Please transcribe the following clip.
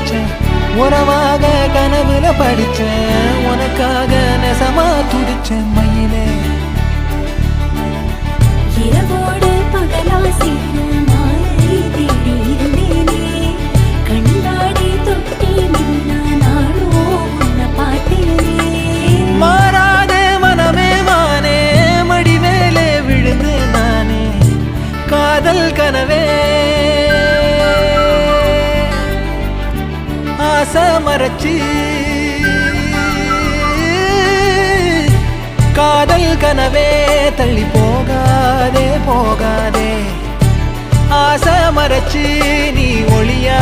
நினைச்சேன் உறவாக கனவுல படிச்சேன் உனக்காக நெசமா துடிச்சேன் மயிலே இரவோடு பகலா சேர மாலை தேடி இருந்தேனே கண்ணாடி தொட்டி நின்னா நானோ உன்னை பார்த்தேனே மாறாதே மனமே மானே மடி மேலே விழுந்து நானே காதல் கனவே ஆசை மறைச்சி காதல் கனவே தள்ளி போகாதே போகாதே ஆசை மறைச்சி நீ ஒளியா